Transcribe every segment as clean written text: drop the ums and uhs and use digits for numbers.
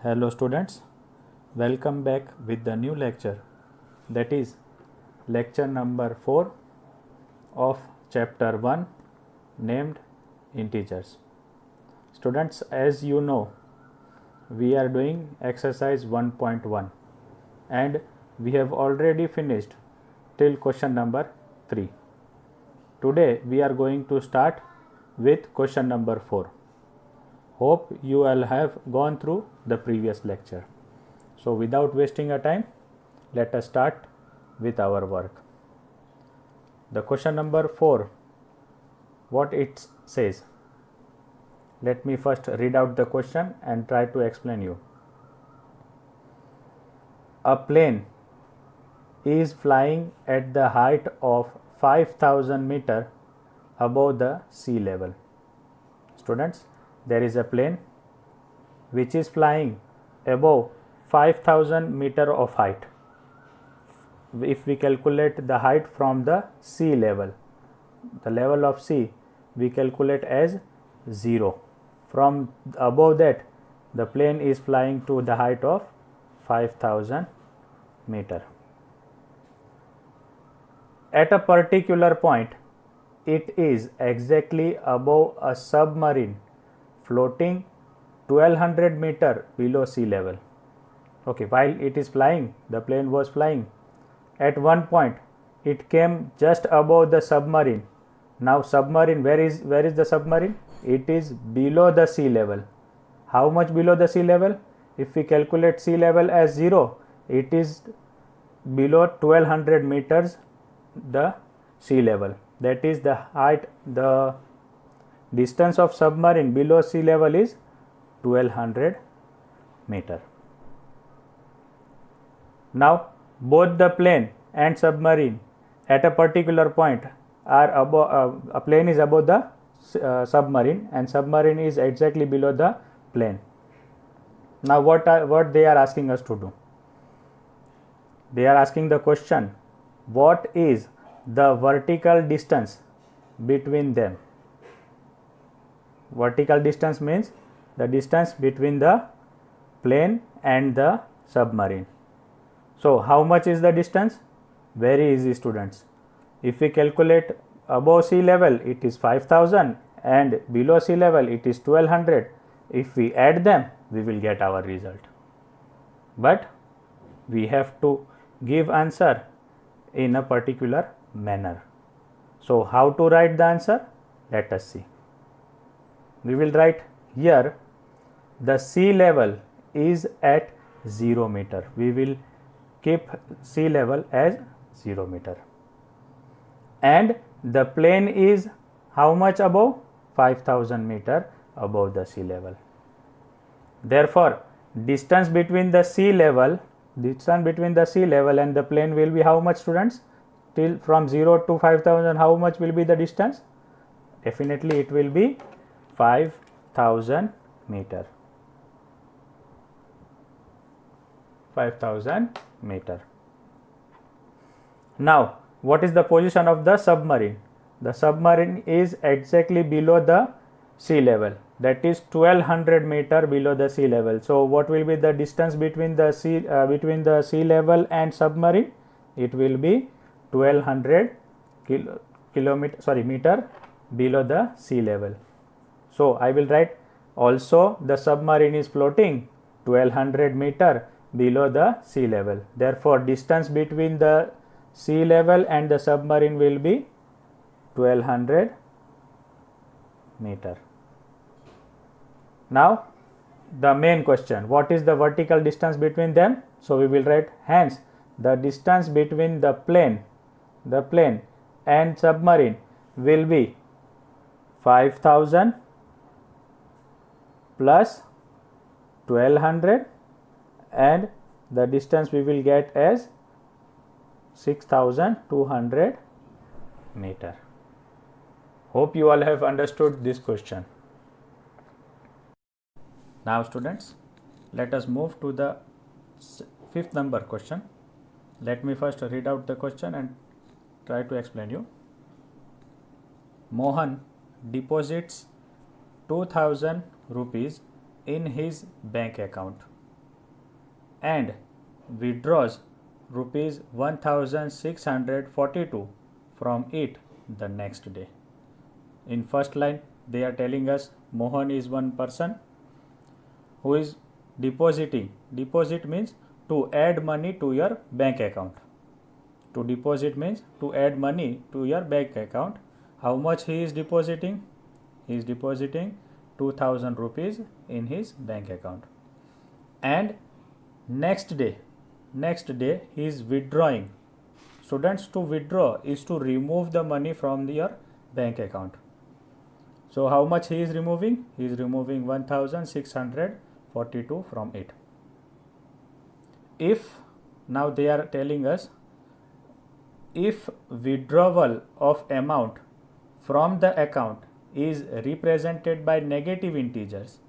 Hello students, welcome back with the new lecture, that is lecture number 4 of chapter 1 named integers. Students, as you know, we are doing exercise 1.1 and we have already finished till question number 3. Today we are going to start with question number 4. Hope you all have gone through the previous lecture. So without wasting a time, let us start with our work. The question number 4, what it says. Let me first read out the question and try to explain you. A plane is flying at the height of 5000 meter above the sea level. Students, there is a plane which is flying above 5000 meter of height. If we calculate the height from the sea level, the level of sea we calculate as 0. From above that, the plane is flying to the height of 5000 meter. At a particular point, it is exactly above a submarine floating 1200 meter below sea level. Okay, while it is flying, the plane was flying. At one point, it came just above the submarine. Now submarine, where is the submarine? It is below the sea level. How much below the sea level? If we calculate sea level as 0, it is below 1200 meters the sea level. That is the height, the distance of submarine below sea level is 1200 meter. Now both the plane and submarine at a particular point are above, a plane is above the submarine and submarine is exactly below the plane. Now what they are asking us to do? They are asking the question, what is the vertical distance between them? Vertical distance means the distance between the plane and the submarine. So how much is the distance? Very easy, students. If we calculate above sea level, it is 5000 and below sea level it is 1200. If we add them, we will get our result. But we have to give answer in a particular manner. So how to write the answer? Let us see. We will write here the sea level is at 0 meter. We will keep sea level as 0 meter. And the plane is how much above? 5000 meter above the sea level. Therefore, distance between the sea level and the plane will be how much, students? Till from 0 to 5000, how much will be the distance? Definitely it will be 5000 meter. 5000 meter. Now, what is the position of the submarine? The submarine is exactly below the sea level, that is 1200 meter below the sea level. So what will be the distance between the sea level and submarine? It will be 1200 meter below the sea level. So I will write also the submarine is floating 1200 meter below the sea level. Therefore, distance between the sea level and the submarine will be 1200 meter. Now the main question, what is the vertical distance between them? So we will write, hence the distance between the plane and submarine will be 5000 plus 1200 and the distance we will get as 6200 meter. Hope you all have understood this question. Now students, let us move to the 5th number question. Let me first read out the question and try to explain you. Mohan deposits 2000 rupees in his bank account and withdraws rupees 1642 from it the next day. In first line, they are telling us Mohan is one person who is depositing. Deposit means to add money to your bank account. To deposit means to add money to your bank account. How much he is depositing? He is depositing 2000 rupees in his bank account. And next day he is withdrawing. Students, to withdraw is to remove the money from your bank account. So how much he is removing? He is removing 1642 from it. If now they are telling us, if withdrawal of amount from the account is represented by negative integers,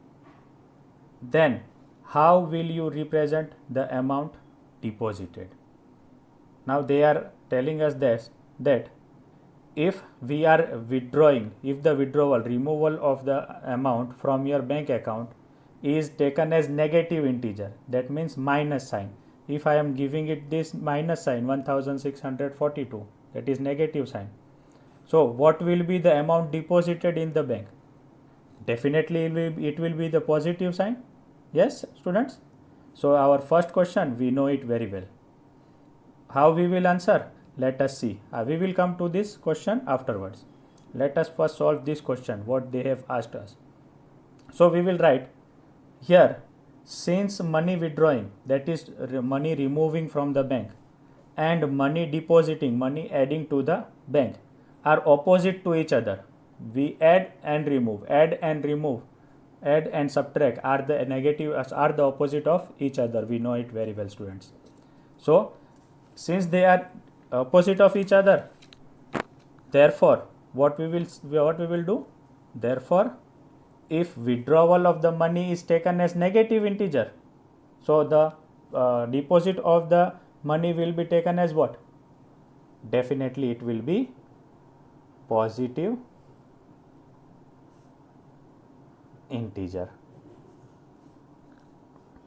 then how will you represent the amount deposited? Now they are telling us this, that if we are withdrawing, if the withdrawal, removal of the amount from your bank account is taken as negative integer, that means minus sign. If I am giving it this minus sign 1642, that is negative sign. So what will be the amount deposited in the bank? Definitely it will be the positive sign. Yes, students? So our first question, we know it very well. How we will answer? Let us see. We will come to this question afterwards. Let us first solve this question, what they have asked us. So we will write here, since money withdrawing, that is money removing from the bank, and money depositing, money adding to the bank, are opposite to each other. We add and remove, add and remove, add and subtract are the negative, are the opposite of each other. We know it very well, students. So since they are opposite of each other, therefore what we will do? Therefore, if withdrawal of the money is taken as negative integer, so the deposit of the money will be taken as what? Definitely it will be positive integer.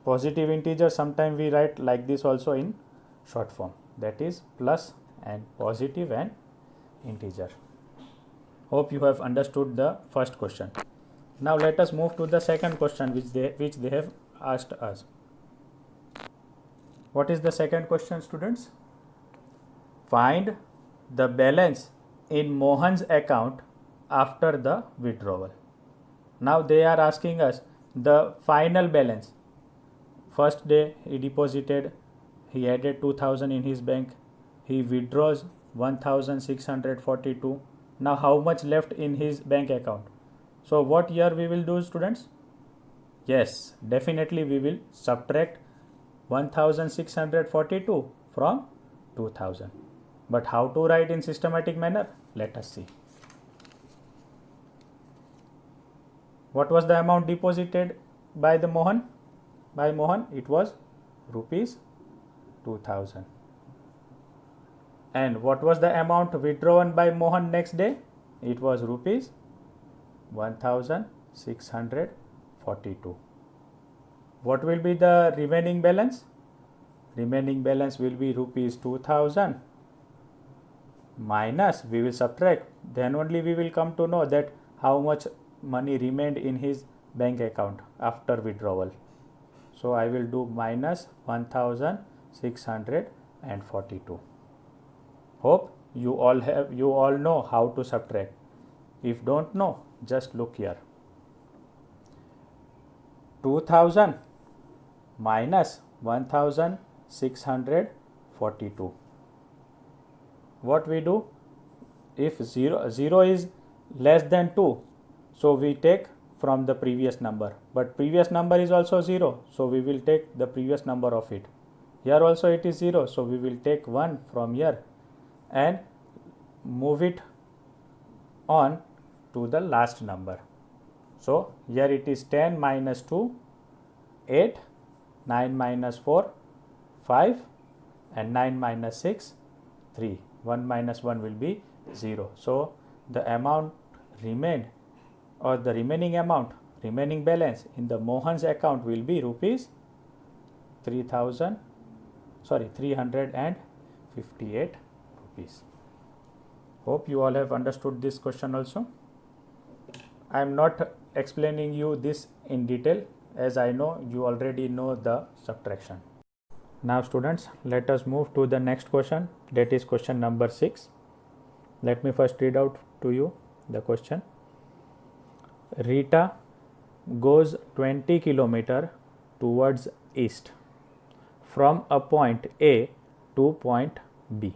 Positive integer, sometimes we write like this also in short form, that is plus and positive and integer. Hope you have understood the first question. Now let us move to the second question which they have asked us. What is the second question, students? Find the balance in Mohan's account after the withdrawal. Now they are asking us the final balance. First day he deposited, he added 2000 in his bank, he withdraws 1642. Now how much left in his bank account? So what here we will do, students? Yes, definitely we will subtract 1642 from 2000. But how to write in systematic manner? Let us see. What was the amount deposited by the Mohan? By Mohan, it was rupees 2000. And what was the amount withdrawn by Mohan next day? It was rupees 1642. What will be the remaining balance? Remaining balance will be rupees 2000 minus, we will subtract, then only we will come to know that how much money remained in his bank account after withdrawal. So I will do minus 1642. Hope you all know how to subtract. If don't know, just look here. 2000 minus 1642. What we do? If 0 is less than 2, so we take from the previous number, but previous number is also 0, so we will take the previous number of it. Here also it is 0, so we will take 1 from here and move it on to the last number. So here it is 10 minus 2, 8, 9 minus 4, 5, and 9 minus 6, 3. 1 minus 1 will be 0. So the amount remained, or the remaining amount, remaining balance in the Mohan's account will be rupees 358 rupees. Hope you all have understood this question also. I am not explaining you this in detail, as I know you already know the subtraction. Now students, let us move to the next question, that is question number 6. Let me first read out to you the question. Rita goes 20 km towards east from a point A to point B.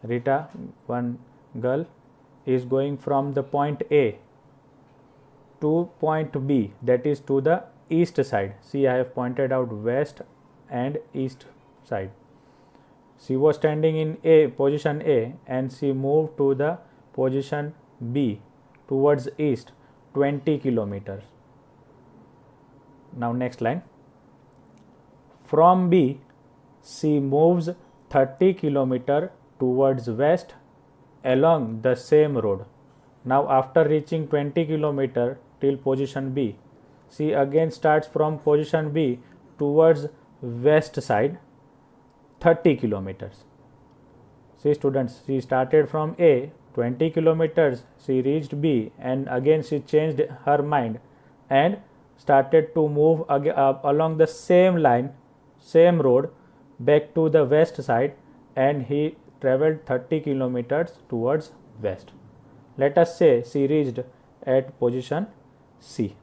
Rita, one girl, is going from the point A to point B, that is to the east side. See, I have pointed out west and east side. She was standing in position A and she moved to the position B towards east 20 kilometers. Now next line. From B, she moves 30 kilometers towards west along the same road. Now after reaching 20 kilometers till position B, she again starts from position B towards west side 30 kilometers. See students, she started from A 20 kilometers, she reached B, and again she changed her mind and started to move along the same line, same road back to the west side, and he traveled 30 kilometers towards west. Let us say she reached at position C.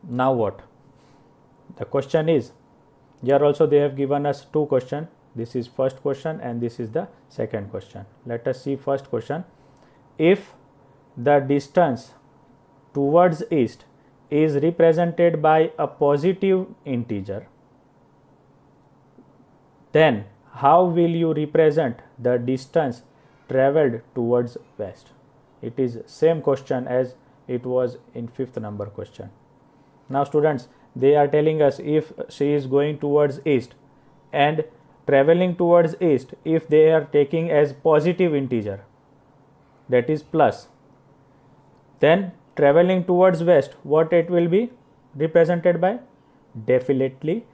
Now what? The question is, here also they have given us two questions. This is first question and this is the second question. Let us see first question. If the distance towards east is represented by a positive integer, then how will you represent the distance traveled towards west? It is same question as it was in 5th number question. Now students, they are telling us if she is going towards east and traveling towards east, if they are taking as positive integer, that is plus, then traveling towards west, what it will be represented by? Definitely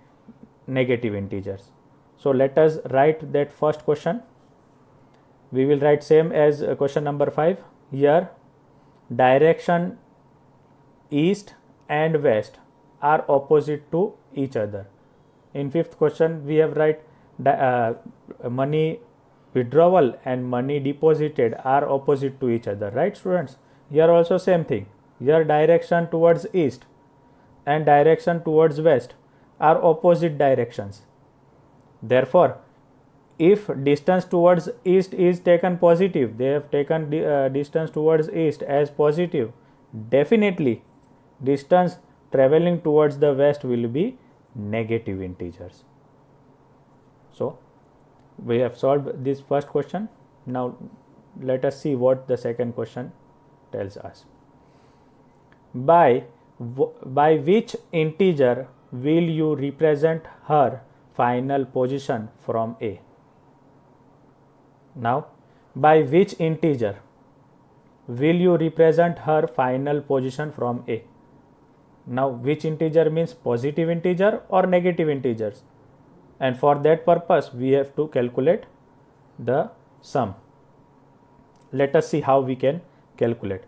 negative integers. So let us write that first question. We will write same as question number 5. Here direction east and west are opposite to each other. In 5th question we have write money withdrawal and money deposited are opposite to each other, right students? Here also same thing. Here direction towards east and direction towards west are opposite directions. Therefore, if distance towards east is taken positive, they have taken distance towards east as positive, definitely distance traveling towards the west will be negative integers. So we have solved this first question. Now let us see what the second question tells us. By which integer will you represent her final position from A? Now, by which integer will you represent her final position from A? Now, which integer means positive integer or negative integers, and for that purpose we have to calculate the sum. Let us see how we can calculate.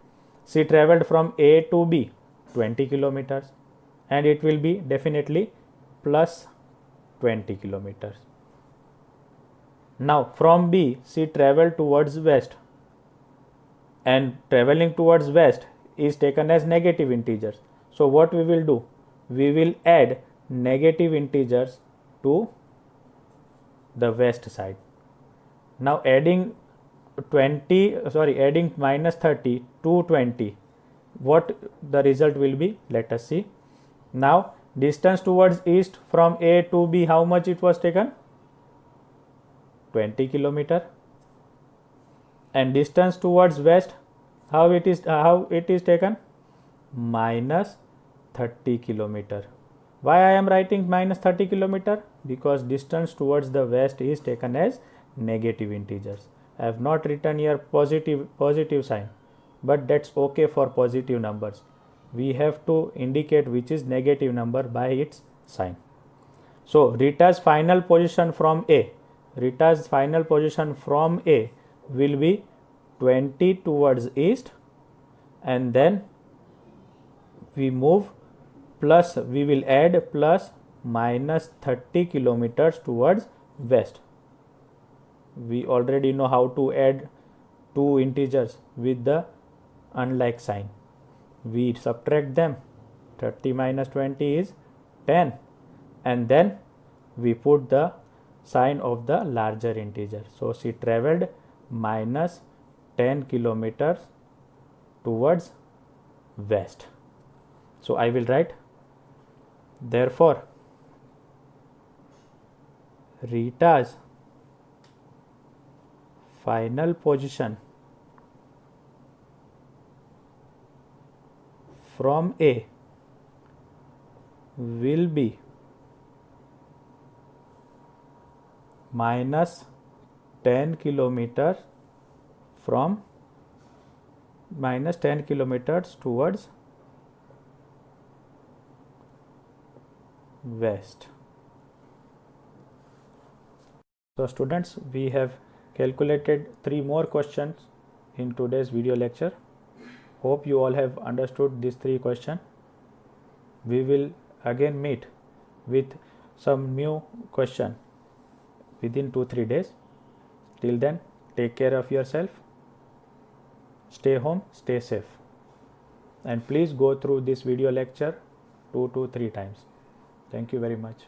She traveled from A to B 20 kilometers and it will be definitely plus 20 kilometers. Now from B she traveled towards west, and traveling towards west is taken as negative integers. So what we will do? We will add negative integers to the west side. Now adding minus 30 to 20, what the result will be? Let us see. Now distance towards east from A to B, how much it was taken? 20 kilometer. And distance towards west, how it is taken? Minus 30 kilometer. Why I am writing minus 30 kilometer? Because distance towards the west is taken as negative integers. I have not written here positive sign, but that's okay for positive numbers. we have to indicate which is negative number by its sign. So Rita's final position from A, Rita's final position from A will be 20 towards east, and then we move plus, we will add plus minus 30 kilometers towards west. We already know how to add two integers with the unlike sign. We subtract them. 30 minus 20 is 10, and then we put the sign of the larger integer. So she traveled minus 10 kilometers towards west. So I will write, therefore Rita's final position from A will be minus 10 kilometers from minus 10 kilometers towards west. So students, we have calculated 3 more questions in today's video lecture. Hope you all have understood these 3 questions. We will again meet with some new question within 2-3 days. Till then, take care of yourself, stay home, stay safe, and please go through this video lecture 2 to 3 times. Thank you very much.